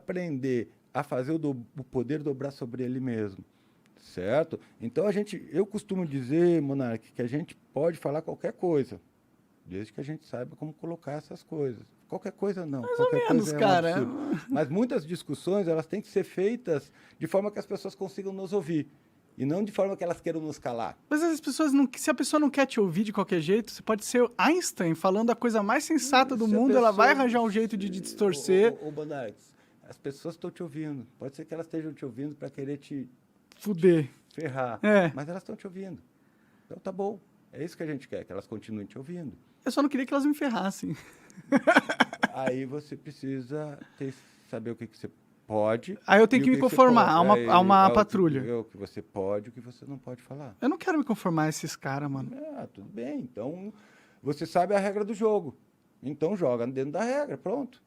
aprender a fazer o poder dobrar sobre ele mesmo, certo? Então, eu costumo dizer, Monark, que a gente pode falar qualquer coisa, desde que a gente saiba como colocar essas coisas. Qualquer coisa não. Mais qualquer ou menos, coisa cara. É um absurdo. Mas muitas discussões, elas têm que ser feitas de forma que as pessoas consigam nos ouvir. E não de forma que elas queiram nos calar. Mas as pessoas não... Se a pessoa não quer te ouvir de qualquer jeito, você pode ser Einstein falando a coisa mais sensata do mundo, ela vai arranjar um jeito de distorcer. Ô, Bonardes, as pessoas estão te ouvindo. Pode ser que elas estejam te ouvindo para querer te Fuder. ferrar. É. Mas elas estão te ouvindo. Então tá bom. É isso que a gente quer, que elas continuem te ouvindo. Eu só não queria que elas me ferrassem. Aí você precisa saber o que você pode. Aí eu tenho que me conformar a uma patrulha. O que você pode e o que você não pode falar. Eu não quero me conformar a esses caras, mano. Tudo bem. Então, você sabe a regra do jogo. Então, joga dentro da regra, pronto.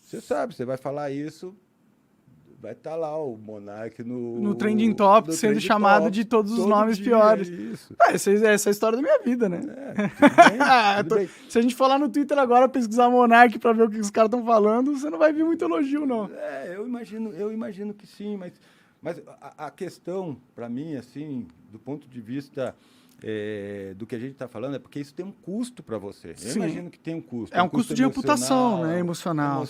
Você sabe, você vai falar isso, vai estar lá o Monark no Trending Top, sendo chamado de todos os nomes piores. Isso. Essa é a história da minha vida, né? Tudo bem. Se a gente for lá no Twitter agora pesquisar Monark pra ver o que os caras estão falando, você não vai ver muito elogio, não. Eu imagino que sim, mas a questão, para mim, assim, do ponto de vista do que a gente está falando, é porque isso tem um custo para você. Eu imagino que tem um custo. É um custo de reputação, né? Emocional.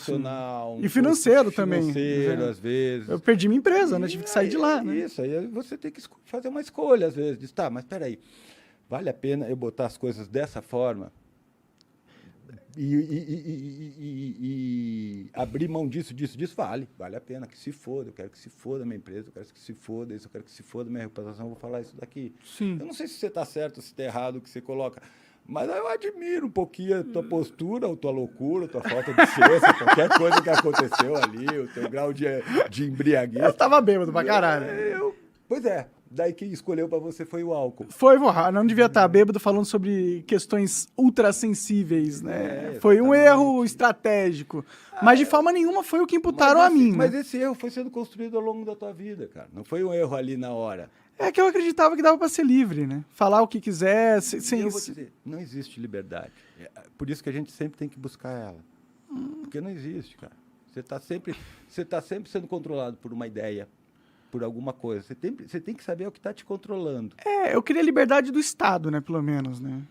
E financeiro também. Financeiro, às vezes. Eu perdi minha empresa, né? Tive que sair de lá, né? Isso, aí você tem que fazer uma escolha, às vezes. Diz, tá, mas peraí, vale a pena eu botar as coisas dessa forma e abrir mão disso? Vale a pena, que se foda, eu quero que se foda a minha empresa, eu quero que se foda isso, eu quero que se foda a minha reputação, eu vou falar isso daqui. Sim. Eu não sei se você está certo, se está errado o que você coloca, mas eu admiro um pouquinho a tua postura, a tua loucura, a tua falta de ciência, qualquer coisa que aconteceu ali, o teu grau de embriaguez. Eu tava bêbado pra caralho. Pois é. Daí quem escolheu para você foi o álcool. Não devia estar bêbado falando sobre questões ultrassensíveis, né? Foi um exatamente. erro estratégico. Mas de forma nenhuma foi o que imputaram a mim, Mas né? esse erro foi sendo construído ao longo da tua vida, cara. Não foi um erro ali na hora. É que eu acreditava que dava pra ser livre, né? Falar o que quiser, sem... Eu vou te dizer, não existe liberdade. Por isso que a gente sempre tem que buscar ela. Porque não existe, cara. Você tá sempre sendo controlado por uma ideia, por alguma coisa. Você tem que saber o que está te controlando. Eu queria liberdade do Estado, né? Pelo menos, né?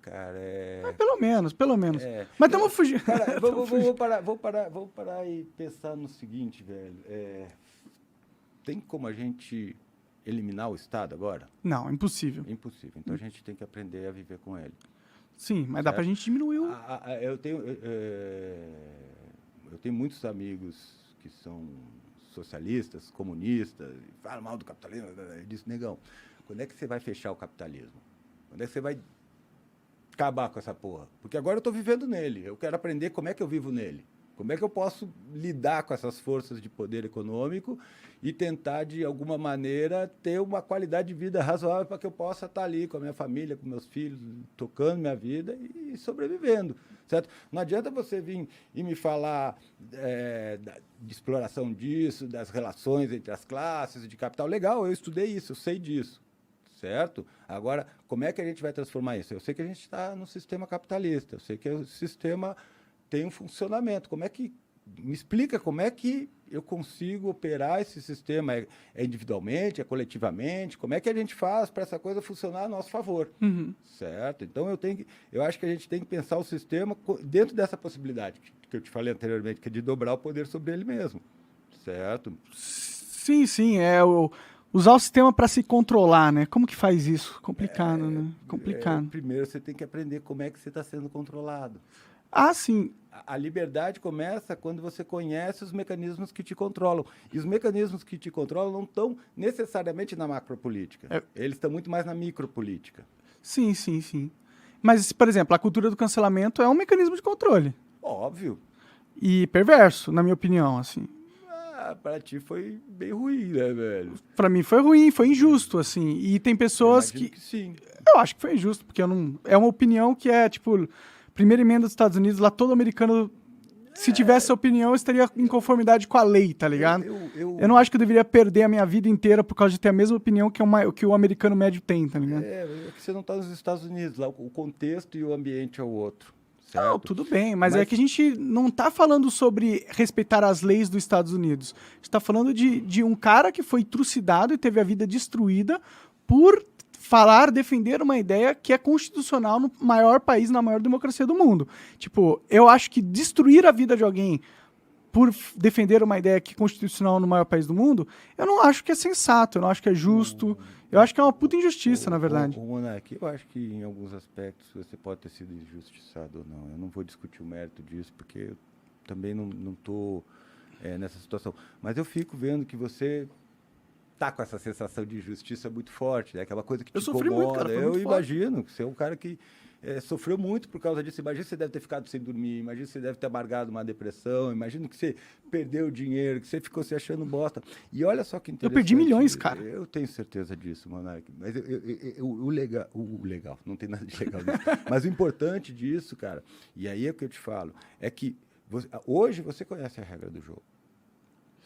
Cara, pelo menos. Mas estamos fugindo. Cara, vou parar e pensar no seguinte, velho. Tem como a gente eliminar o Estado agora? Não, impossível. Impossível. Então a gente tem que aprender a viver com ele. Sim, mas dá pra gente diminuir o... Eu tenho muitos amigos que são socialistas, comunistas, falam mal do capitalismo. Eu disse, negão, quando é que você vai fechar o capitalismo? Quando é que você vai acabar com essa porra? Porque agora eu estou vivendo nele. Eu quero aprender como é que eu vivo nele. Como é que eu posso lidar com essas forças de poder econômico e tentar, de alguma maneira, ter uma qualidade de vida razoável para que eu possa estar ali com a minha família, com meus filhos, tocando minha vida e sobrevivendo, certo? Não adianta você vir e me falar de exploração disso, das relações entre as classes, de capital. Legal, eu estudei isso, eu sei disso, certo? Agora, como é que a gente vai transformar isso? Eu sei que a gente está no sistema capitalista, eu sei que o sistema tem um funcionamento. Me explica como é que eu consigo operar esse sistema? É individualmente, é coletivamente? Como é que a gente faz para essa coisa funcionar a nosso favor? Certo? Então, eu acho que a gente tem que pensar o sistema dentro dessa possibilidade que eu te falei anteriormente, que é de dobrar o poder sobre ele mesmo. Certo? Sim. Usar o sistema para se controlar, né? Como que faz isso? Complicado, né? Complicado. Primeiro, você tem que aprender como é que você está sendo controlado. Sim. A liberdade começa quando você conhece os mecanismos que te controlam. E os mecanismos que te controlam não estão necessariamente na macropolítica. Eles estão muito mais na micropolítica. Sim. Mas, por exemplo, a cultura do cancelamento é um mecanismo de controle. Óbvio. E perverso, na minha opinião, assim. Pra ti foi bem ruim, né, velho? Pra mim foi ruim, foi injusto, assim. E tem pessoas que sim. Eu acho que foi injusto, porque eu não... É uma opinião que é, tipo... Primeira emenda dos Estados Unidos, lá todo americano, se tivesse essa opinião, estaria em conformidade com a lei, tá ligado? Eu não acho que eu deveria perder a minha vida inteira por causa de ter a mesma opinião que o americano médio tem, tá ligado? É que você não tá nos Estados Unidos, lá o contexto e o ambiente é o outro, certo? Não, tudo bem, mas é que a gente não tá falando sobre respeitar as leis dos Estados Unidos. A gente tá falando de um cara que foi trucidado e teve a vida destruída por defender uma ideia que é constitucional no maior país, na maior democracia do mundo. Tipo, eu acho que destruir a vida de alguém por defender uma ideia que é constitucional no maior país do mundo, eu não acho que é sensato, eu não acho que é justo, eu acho que é uma puta injustiça, na verdade. Monark, eu acho que em alguns aspectos você pode ter sido injustiçado ou não. Eu não vou discutir o mérito disso, porque eu também não estou nessa situação. Mas eu fico vendo que você tá com essa sensação de injustiça muito forte, né? Aquela coisa que te sofri incomoda. muito, cara, eu imagino que você é um cara que sofreu muito por causa disso. Imagina que você deve ter ficado sem dormir, imagina que você deve ter amargado uma depressão, imagina que você perdeu dinheiro, que você ficou se achando bosta. E olha só que interessante. Eu perdi milhões, cara. Eu tenho certeza disso, Monark. Mas o legal, não tem nada de legal nisso. Mas o importante disso, cara, e aí é o que eu te falo, é que hoje você conhece a regra do jogo.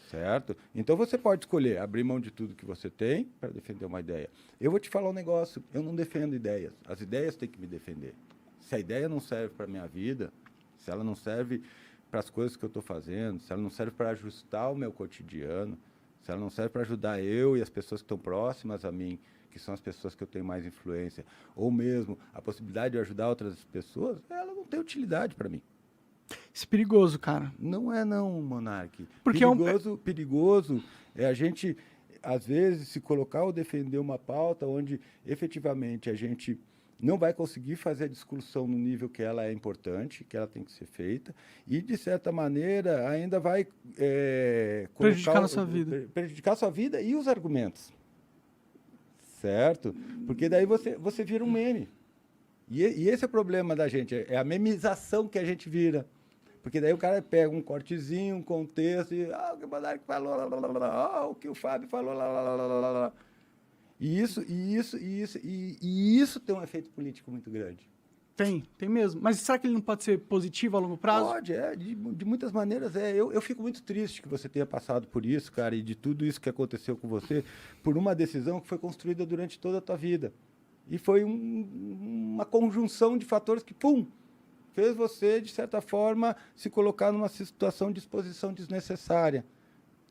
Certo? Então você pode escolher abrir mão de tudo que você tem para defender uma ideia. Eu vou te falar um negócio, eu não defendo ideias. As ideias têm que me defender. Se a ideia não serve para a minha vida, se ela não serve para as coisas que eu estou fazendo, se ela não serve para ajustar o meu cotidiano, se ela não serve para ajudar eu e as pessoas que estão próximas a mim, que são as pessoas que eu tenho mais influência, ou mesmo a possibilidade de ajudar outras pessoas, ela não tem utilidade para mim. Isso é perigoso, cara. Não é não, Monark. Porque perigoso é a gente, às vezes, se colocar ou defender uma pauta onde, efetivamente, a gente não vai conseguir fazer a discussão no nível que ela é importante, que ela tem que ser feita, e, de certa maneira, ainda vai prejudicar a sua vida. Prejudicar a sua vida e os argumentos. Certo? Porque daí você vira um meme. E esse é o problema da gente, é a memização que a gente vira. Porque daí o cara pega um cortezinho, um contexto, e o que o Monark falou, o que o Fábio falou, E isso tem um efeito político muito grande. Tem mesmo. Mas será que ele não pode ser positivo a longo prazo? Pode, de muitas maneiras é. Eu fico muito triste que você tenha passado por isso, cara, e de tudo isso que aconteceu com você, por uma decisão que foi construída durante toda a tua vida. E foi uma conjunção de fatores que, fez você, de certa forma, se colocar numa situação de exposição desnecessária,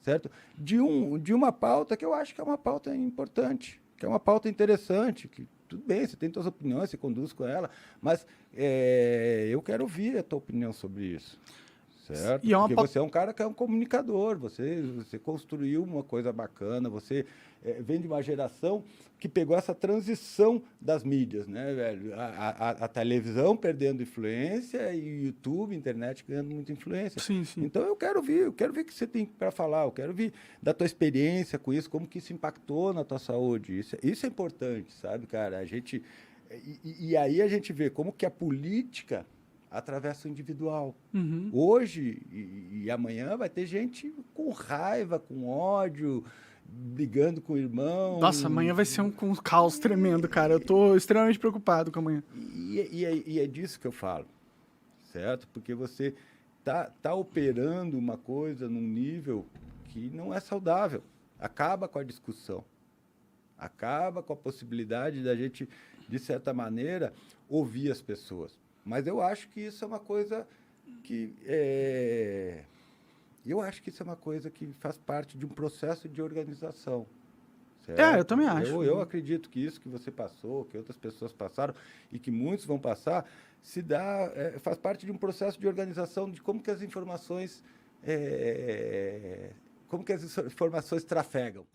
certo? De uma pauta que eu acho que é uma pauta importante, que é uma pauta interessante, que tudo bem, você tem suas opiniões, você conduz com ela, mas eu quero ouvir a tua opinião sobre isso. Certo? Porque você é um cara que é um comunicador, você construiu uma coisa bacana, você vem de uma geração que pegou essa transição das mídias, né, velho? A televisão perdendo influência e o YouTube, internet ganhando muita influência. Sim. Então eu quero ver o que você tem para falar, eu quero ver da tua experiência com isso, como que isso impactou na tua saúde. Isso é importante, sabe, cara? E aí a gente vê como que a política atravessa o individual. Uhum. Hoje e amanhã vai ter gente com raiva, com ódio, brigando com o irmão. Nossa, amanhã vai ser um caos tremendo, cara. Eu tô extremamente preocupado com amanhã. E é disso que eu falo, certo? Porque você tá operando uma coisa num nível que não é saudável. Acaba com a discussão. Acaba com a possibilidade da gente, de certa maneira, ouvir as pessoas. Mas eu acho que isso é uma coisa que faz parte de um processo de organização. Certo? Eu também acho. Eu acredito que isso que você passou, que outras pessoas passaram e que muitos vão passar, faz parte de um processo de organização de como que as informações trafegam.